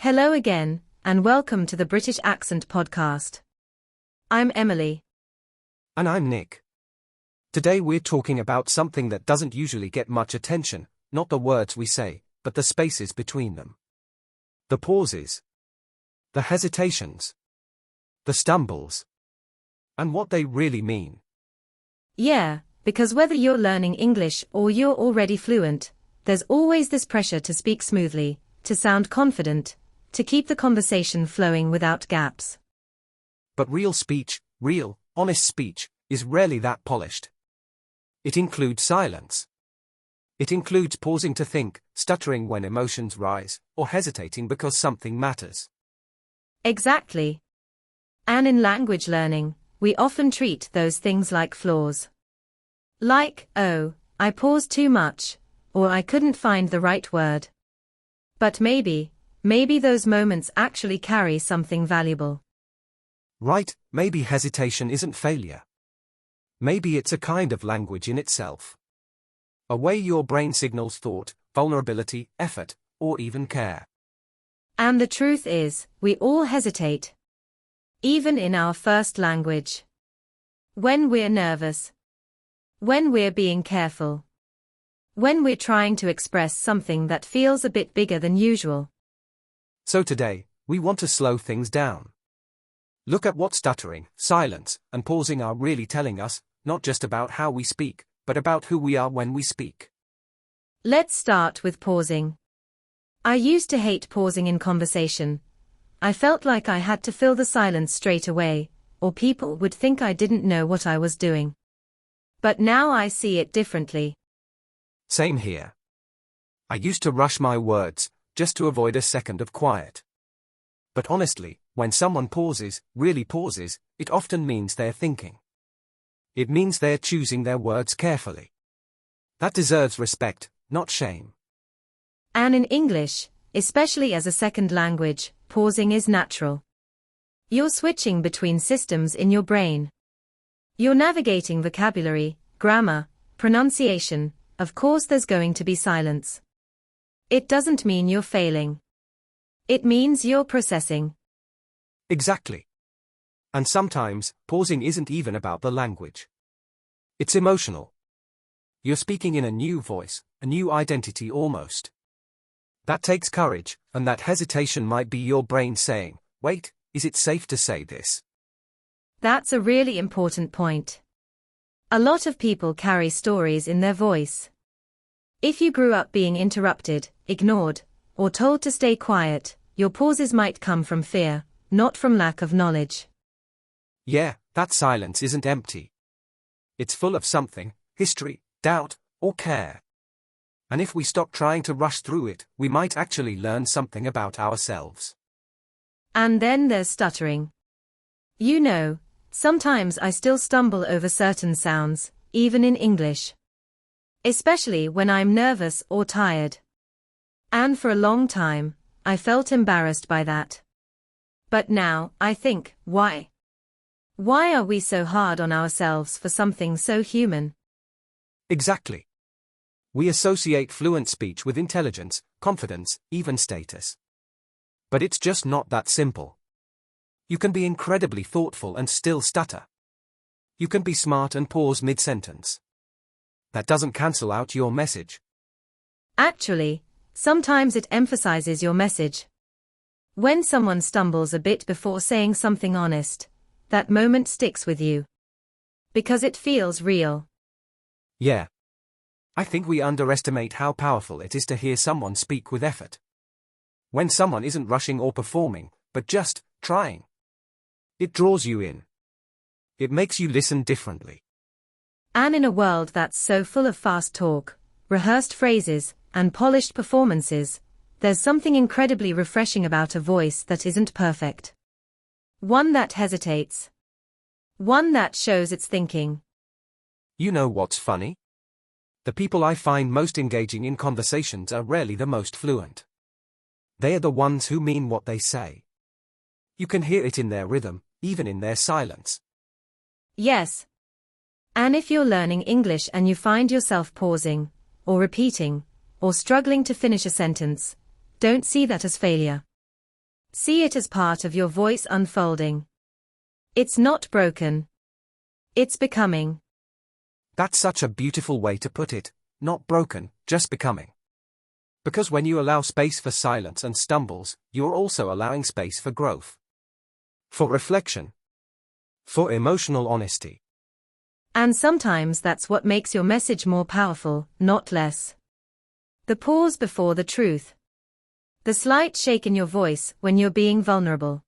Hello again, and welcome to the British Accent Podcast. I'm Emily. And I'm Nick. Today we're talking about something that doesn't usually get much attention, not the words we say, but the spaces between them. The pauses. The hesitations. The stumbles. And what they really mean. Yeah, because whether you're learning English or you're already fluent, there's always this pressure to speak smoothly, to sound confident, to keep the conversation flowing without gaps. But real speech, real, honest speech, is rarely that polished. It includes silence. It includes pausing to think, stuttering when emotions rise, or hesitating because something matters. Exactly. And in language learning, we often treat those things like flaws. Like, oh, I paused too much, or I couldn't find the right word. But maybe those moments actually carry something valuable. Right, maybe hesitation isn't failure. Maybe it's a kind of language in itself. A way your brain signals thought, vulnerability, effort, or even care. And the truth is, we all hesitate. Even in our first language. When we're nervous. When we're being careful. When we're trying to express something that feels a bit bigger than usual. So today, we want to slow things down. Look at what stuttering, silence, and pausing are really telling us, not just about how we speak, but about who we are when we speak. Let's start with pausing. I used to hate pausing in conversation. I felt like I had to fill the silence straight away, or people would think I didn't know what I was doing. But now I see it differently. Same here. I used to rush my words, just to avoid a second of quiet. But honestly, when someone pauses, really pauses, it often means they're thinking. It means they're choosing their words carefully. That deserves respect, not shame. And in English, especially as a second language, pausing is natural. You're switching between systems in your brain. You're navigating vocabulary, grammar, pronunciation. Of course there's going to be silence. It doesn't mean you're failing. It means you're processing. Exactly. And sometimes, pausing isn't even about the language. It's emotional. You're speaking in a new voice, a new identity almost. That takes courage, and that hesitation might be your brain saying, wait, is it safe to say this? That's a really important point. A lot of people carry stories in their voice. If you grew up being interrupted, ignored, or told to stay quiet, your pauses might come from fear, not from lack of knowledge. Yeah, that silence isn't empty. It's full of something, history, doubt, or care. And if we stop trying to rush through it, we might actually learn something about ourselves. And then there's stuttering. You know, sometimes I still stumble over certain sounds, even in English. Especially when I'm nervous or tired. And for a long time, I felt embarrassed by that. But now, I think, why? Why are we so hard on ourselves for something so human? Exactly. We associate fluent speech with intelligence, confidence, even status. But it's just not that simple. You can be incredibly thoughtful and still stutter. You can be smart and pause mid-sentence. That doesn't cancel out your message. Actually, sometimes it emphasizes your message. When someone stumbles a bit before saying something honest, that moment sticks with you. Because it feels real. Yeah. I think we underestimate how powerful it is to hear someone speak with effort. When someone isn't rushing or performing, but just trying. It draws you in. It makes you listen differently. And in a world that's so full of fast talk, rehearsed phrases, and polished performances, there's something incredibly refreshing about a voice that isn't perfect. One that hesitates. One that shows it's thinking. You know what's funny? The people I find most engaging in conversations are rarely the most fluent. They are the ones who mean what they say. You can hear it in their rhythm, even in their silence. Yes. And if you're learning English and you find yourself pausing, or repeating, or struggling to finish a sentence, don't see that as failure. See it as part of your voice unfolding. It's not broken. It's becoming. That's such a beautiful way to put it, not broken, just becoming. Because when you allow space for silence and stumbles, you're also allowing space for growth. For reflection. For emotional honesty. And sometimes that's what makes your message more powerful, not less. The pause before the truth. The slight shake in your voice when you're being vulnerable.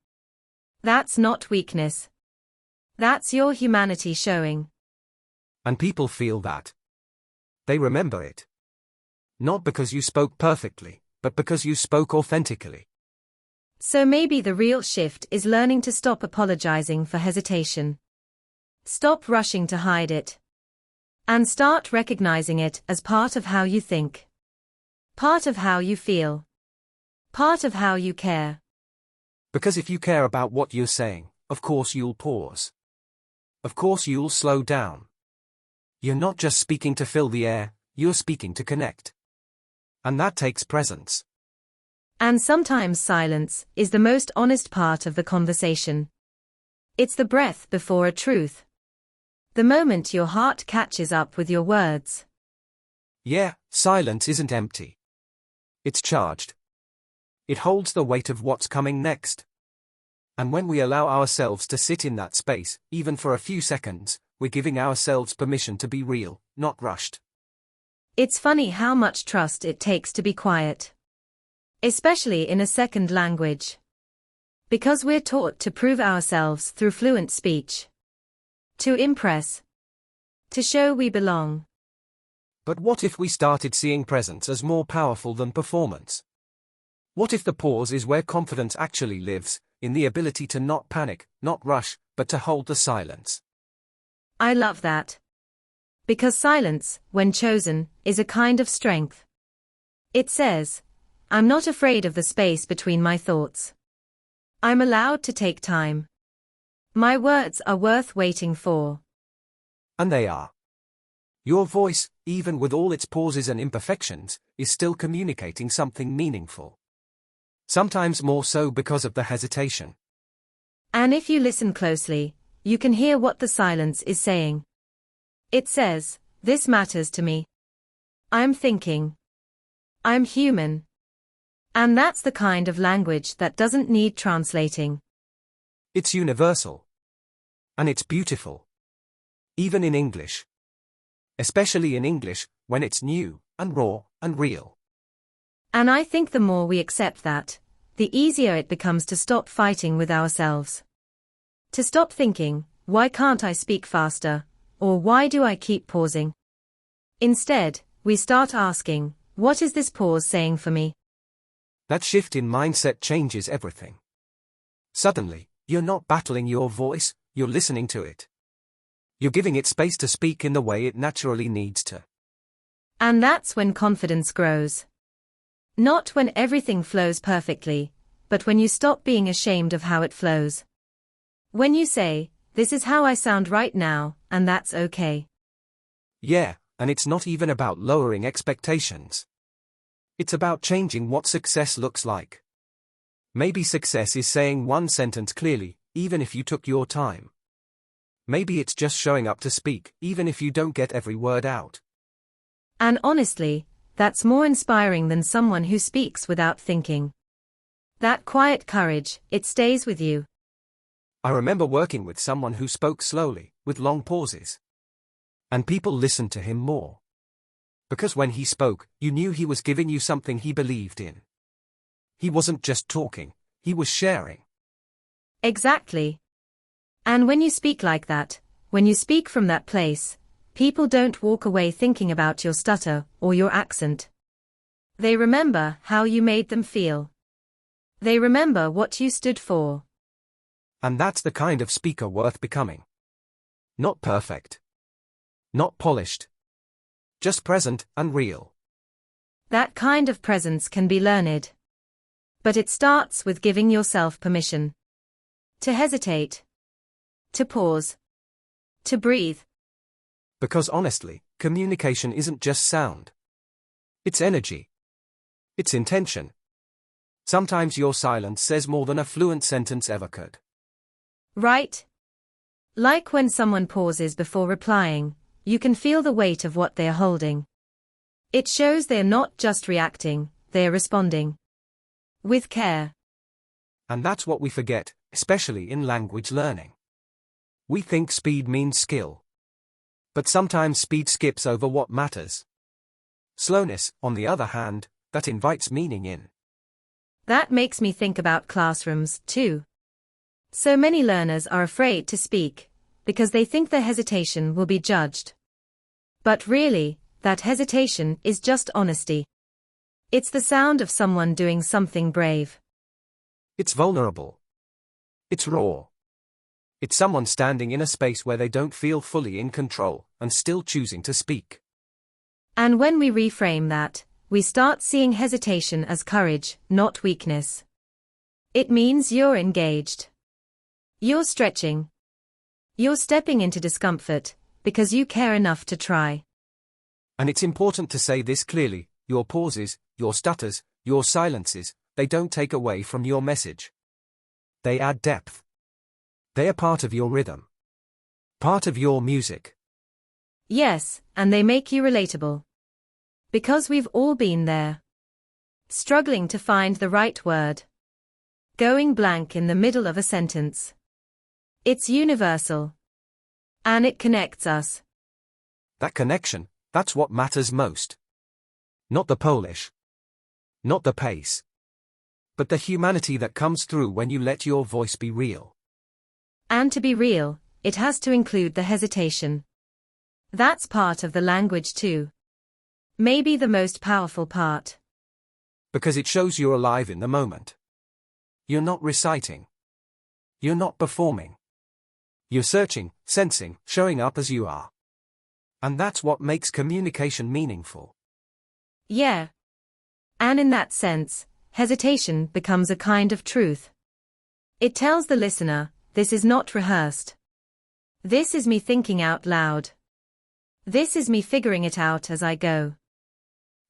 That's not weakness. That's your humanity showing. And people feel that. They remember it. Not because you spoke perfectly, but because you spoke authentically. So maybe the real shift is learning to stop apologizing for hesitation. Stop rushing to hide it. And start recognizing it as part of how you think. Part of how you feel. Part of how you care. Because if you care about what you're saying, of course you'll pause. Of course you'll slow down. You're not just speaking to fill the air, you're speaking to connect. And that takes presence. And sometimes silence is the most honest part of the conversation. It's the breath before a truth. The moment your heart catches up with your words. Yeah, silence isn't empty. It's charged. It holds the weight of what's coming next. And when we allow ourselves to sit in that space, even for a few seconds, we're giving ourselves permission to be real, not rushed. It's funny how much trust it takes to be quiet. Especially in a second language. Because we're taught to prove ourselves through fluent speech. To impress. To show we belong. But what if we started seeing presence as more powerful than performance? What if the pause is where confidence actually lives, in the ability to not panic, not rush, but to hold the silence? I love that. Because silence, when chosen, is a kind of strength. It says, I'm not afraid of the space between my thoughts. I'm allowed to take time. My words are worth waiting for. And they are. Your voice, even with all its pauses and imperfections, is still communicating something meaningful. Sometimes more so because of the hesitation. And if you listen closely, you can hear what the silence is saying. It says, this matters to me. I'm thinking. I'm human. And that's the kind of language that doesn't need translating. It's universal. And it's beautiful. Even in English. Especially in English, when it's new, and raw, and real. And I think the more we accept that, the easier it becomes to stop fighting with ourselves. To stop thinking, why can't I speak faster? Or why do I keep pausing? Instead, we start asking, what is this pause saying for me? That shift in mindset changes everything. Suddenly, you're not battling your voice, you're listening to it. You're giving it space to speak in the way it naturally needs to. And that's when confidence grows. Not when everything flows perfectly, but when you stop being ashamed of how it flows. When you say, this is how I sound right now, and that's okay. Yeah, and it's not even about lowering expectations. It's about changing what success looks like. Maybe success is saying one sentence clearly, even if you took your time. Maybe it's just showing up to speak, even if you don't get every word out. And honestly, that's more inspiring than someone who speaks without thinking. That quiet courage, it stays with you. I remember working with someone who spoke slowly, with long pauses. And people listened to him more. Because when he spoke, you knew he was giving you something he believed in. He wasn't just talking, he was sharing. Exactly. And when you speak like that, when you speak from that place, people don't walk away thinking about your stutter or your accent. They remember how you made them feel. They remember what you stood for. And that's the kind of speaker worth becoming. Not perfect. Not polished. Just present and real. That kind of presence can be learned. But it starts with giving yourself permission. To hesitate. To pause. To breathe. Because honestly, communication isn't just sound. It's energy. It's intention. Sometimes your silence says more than a fluent sentence ever could. Right? Like when someone pauses before replying, you can feel the weight of what they are holding. It shows they are not just reacting, they are responding. With care. And that's what we forget, especially in language learning. We think speed means skill. But sometimes speed skips over what matters. Slowness, on the other hand, that invites meaning in. That makes me think about classrooms, too. So many learners are afraid to speak, because they think their hesitation will be judged. But really, that hesitation is just honesty. It's the sound of someone doing something brave. It's vulnerable. It's raw. It's someone standing in a space where they don't feel fully in control, and still choosing to speak. And when we reframe that, we start seeing hesitation as courage, not weakness. It means you're engaged. You're stretching. You're stepping into discomfort, because you care enough to try. And it's important to say this clearly: your pauses, your stutters, your silences, they don't take away from your message. They add depth. They are part of your rhythm. Part of your music. Yes, and they make you relatable. Because we've all been there. Struggling to find the right word. Going blank in the middle of a sentence. It's universal. And it connects us. That connection, that's what matters most. Not the Polish. Not the pace. But the humanity that comes through when you let your voice be real. And to be real, it has to include the hesitation. That's part of the language too. Maybe the most powerful part. Because it shows you're alive in the moment. You're not reciting. You're not performing. You're searching, sensing, showing up as you are. And that's what makes communication meaningful. Yeah. And in that sense, hesitation becomes a kind of truth. It tells the listener, this is not rehearsed. This is me thinking out loud. This is me figuring it out as I go.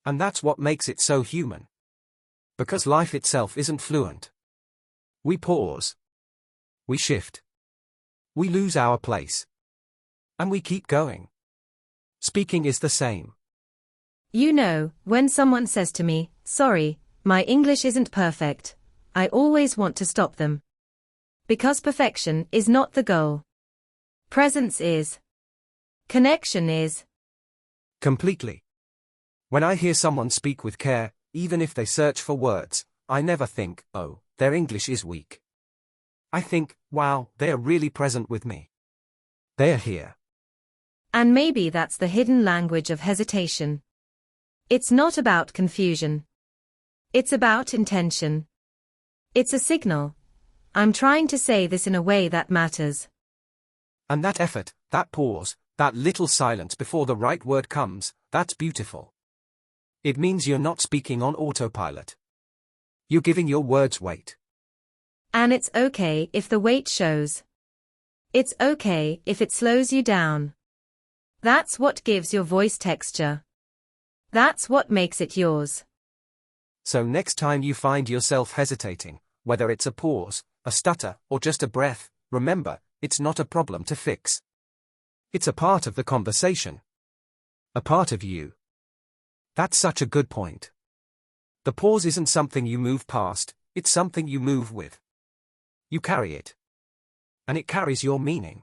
And that's what makes it so human. Because life itself isn't fluent. We pause. We shift. We lose our place. And we keep going. Speaking is the same. You know, when someone says to me, sorry, my English isn't perfect, I always want to stop them. Because perfection is not the goal. Presence is. Connection is. Completely. When I hear someone speak with care, even if they search for words, I never think, oh, their English is weak. I think, wow, they are really present with me. They are here. And maybe that's the hidden language of hesitation. It's not about confusion. It's about intention. It's a signal. I'm trying to say this in a way that matters. And that effort, that pause, that little silence before the right word comes, that's beautiful. It means you're not speaking on autopilot. You're giving your words weight. And it's okay if the weight shows. It's okay if it slows you down. That's what gives your voice texture. That's what makes it yours. So next time you find yourself hesitating, whether it's a pause, a stutter, or just a breath, remember, it's not a problem to fix. It's a part of the conversation. A part of you. That's such a good point. The pause isn't something you move past, it's something you move with. You carry it. And it carries your meaning.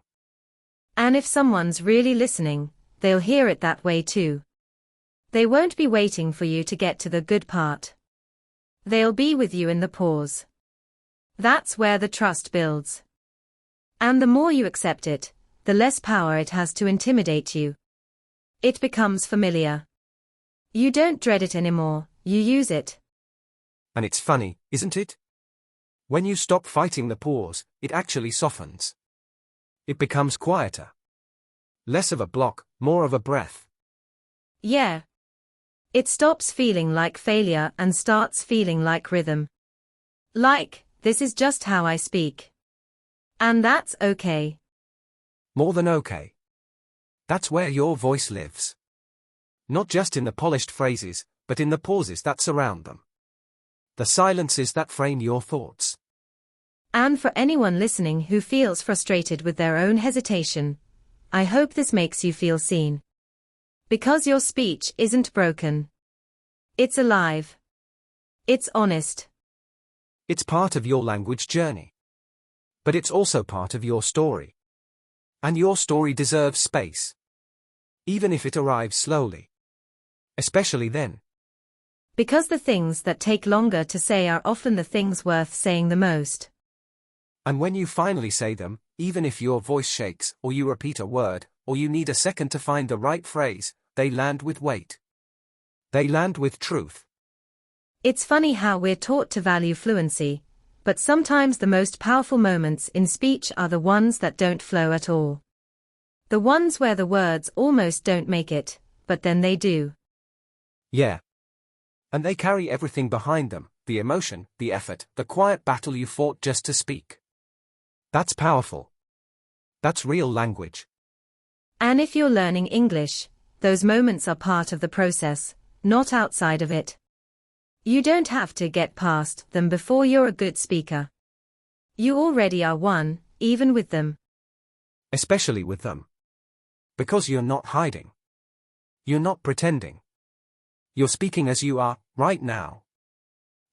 And if someone's really listening, they'll hear it that way too. They won't be waiting for you to get to the good part. They'll be with you in the pause. That's where the trust builds. And the more you accept it, the less power it has to intimidate you. It becomes familiar. You don't dread it anymore, you use it. And it's funny, isn't it? When you stop fighting the pause, it actually softens. It becomes quieter. Less of a block, more of a breath. Yeah. It stops feeling like failure and starts feeling like rhythm. Like, this is just how I speak. And that's okay. More than okay. That's where your voice lives. Not just in the polished phrases, but in the pauses that surround them. the silences that frame your thoughts. And for anyone listening who feels frustrated with their own hesitation, I hope this makes you feel seen. Because your speech isn't broken. It's alive. It's honest. It's part of your language journey. But it's also part of your story. And your story deserves space. Even if it arrives slowly. Especially then. Because the things that take longer to say are often the things worth saying the most. And when you finally say them, even if your voice shakes, or you repeat a word, or you need a second to find the right phrase, they land with weight. They land with truth. It's funny how we're taught to value fluency, but sometimes the most powerful moments in speech are the ones that don't flow at all. The ones where the words almost don't make it, but then they do. Yeah. And they carry everything behind them, the emotion, the effort, the quiet battle you fought just to speak. That's powerful. That's real language. And if you're learning English, those moments are part of the process, not outside of it. You don't have to get past them before you're a good speaker. You already are one, even with them. Especially with them. Because you're not hiding. You're not pretending. You're speaking as you are, right now.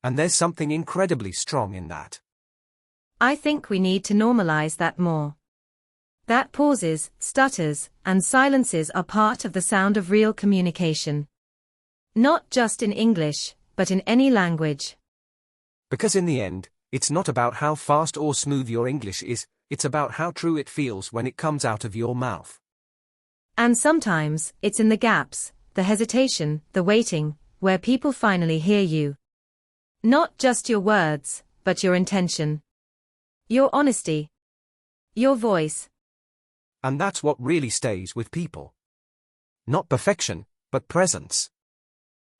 And there's something incredibly strong in that. I think we need to normalize that more. That pauses, stutters, and silences are part of the sound of real communication. Not just in English, but in any language. Because in the end, it's not about how fast or smooth your English is, it's about how true it feels when it comes out of your mouth. And sometimes, it's in the gaps, the hesitation, the waiting, where people finally hear you. Not just your words, but your intention. Your honesty. Your voice. And that's what really stays with people. Not perfection, but presence.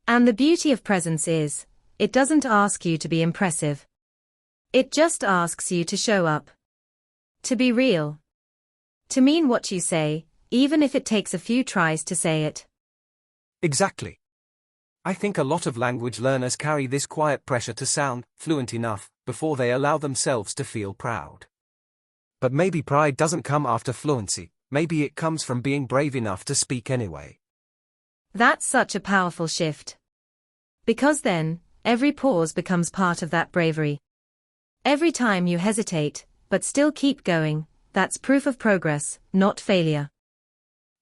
And the beauty of presence is, it doesn't ask you to be impressive. It just asks you to show up. To be real. To mean what you say, even if it takes a few tries to say it. Exactly. I think a lot of language learners carry this quiet pressure to sound fluent enough before they allow themselves to feel proud. But maybe pride doesn't come after fluency, maybe it comes from being brave enough to speak anyway. That's such a powerful shift. Because then, every pause becomes part of that bravery. Every time you hesitate, but still keep going, that's proof of progress, not failure.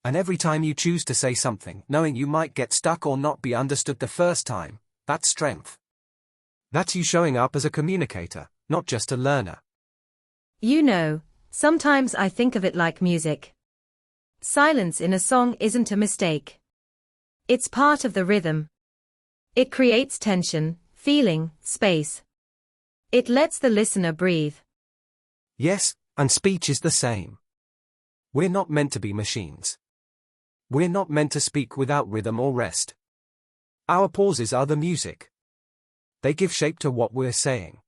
And every time you choose to say something, knowing you might get stuck or not be understood the first time, that's strength. That's you showing up as a communicator, not just a learner. You know, sometimes I think of it like music. Silence in a song isn't a mistake. It's part of the rhythm. It creates tension, feeling, space. It lets the listener breathe. Yes, and speech is the same. We're not meant to be machines. We're not meant to speak without rhythm or rest. Our pauses are the music. They give shape to what we're saying.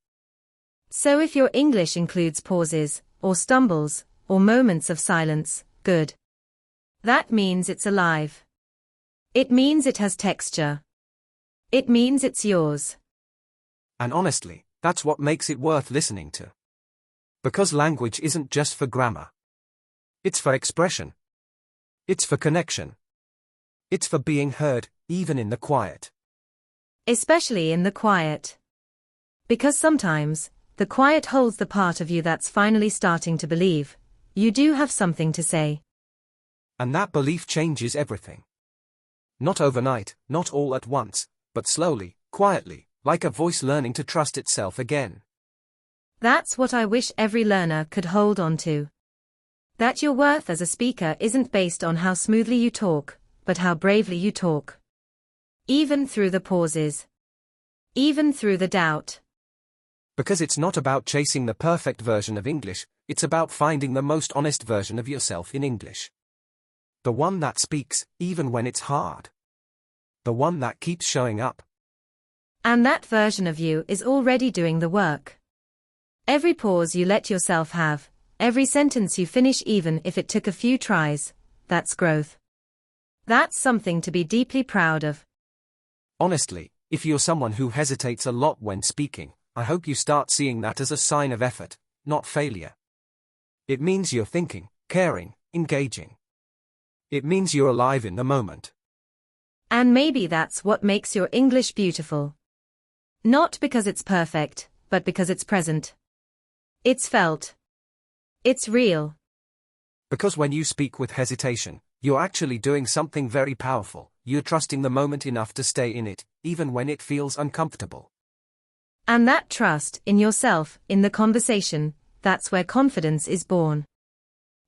So if your English includes pauses, or stumbles, or moments of silence, good. That means it's alive. It means it has texture. It means it's yours. And honestly, that's what makes it worth listening to. Because language isn't just for grammar. It's for expression. It's for connection. It's for being heard, even in the quiet. Especially in the quiet. Because sometimes, the quiet holds the part of you that's finally starting to believe. You do have something to say. And that belief changes everything. Not overnight, not all at once, but slowly, quietly, like a voice learning to trust itself again. That's what I wish every learner could hold on to. That your worth as a speaker isn't based on how smoothly you talk, but how bravely you talk. Even through the pauses. Even through the doubt. Because it's not about chasing the perfect version of English, it's about finding the most honest version of yourself in English. The one that speaks, even when it's hard. The one that keeps showing up. And that version of you is already doing the work. Every pause you let yourself have, every sentence you finish even if it took a few tries, that's growth. That's something to be deeply proud of. Honestly, If you're someone who hesitates a lot when speaking, I hope you start seeing that as a sign of effort, not failure. It means you're thinking, caring, engaging. It means you're alive in the moment. And maybe that's what makes your English beautiful. Not because it's perfect, but because it's present. It's felt. It's real. Because when you speak with hesitation, you're actually doing something very powerful. You're trusting the moment enough to stay in it, even when it feels uncomfortable. And that trust in yourself, in the conversation, that's where confidence is born.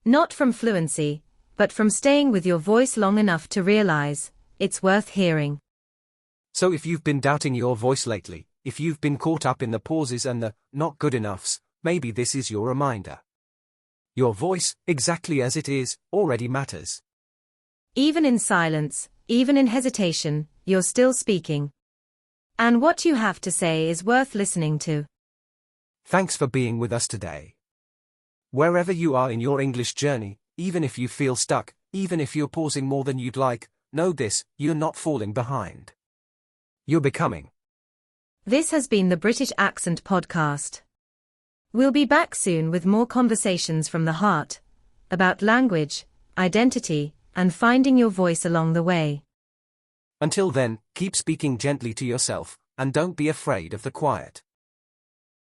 Not from fluency, but from staying with your voice long enough to realize it's worth hearing. So if you've been doubting your voice lately, if you've been caught up in the pauses and the not good enoughs, maybe this is your reminder. Your voice, exactly as it is, already matters. Even in silence, even in hesitation, you're still speaking. And what you have to say is worth listening to. Thanks for being with us today. Wherever you are in your English journey, even if you feel stuck, even if you're pausing more than you'd like, know this, you're not falling behind. You're becoming. This has been the British Accent Podcast. We'll be back soon with more conversations from the heart, about language, identity, and finding your voice along the way. Until then, keep speaking gently to yourself, and don't be afraid of the quiet.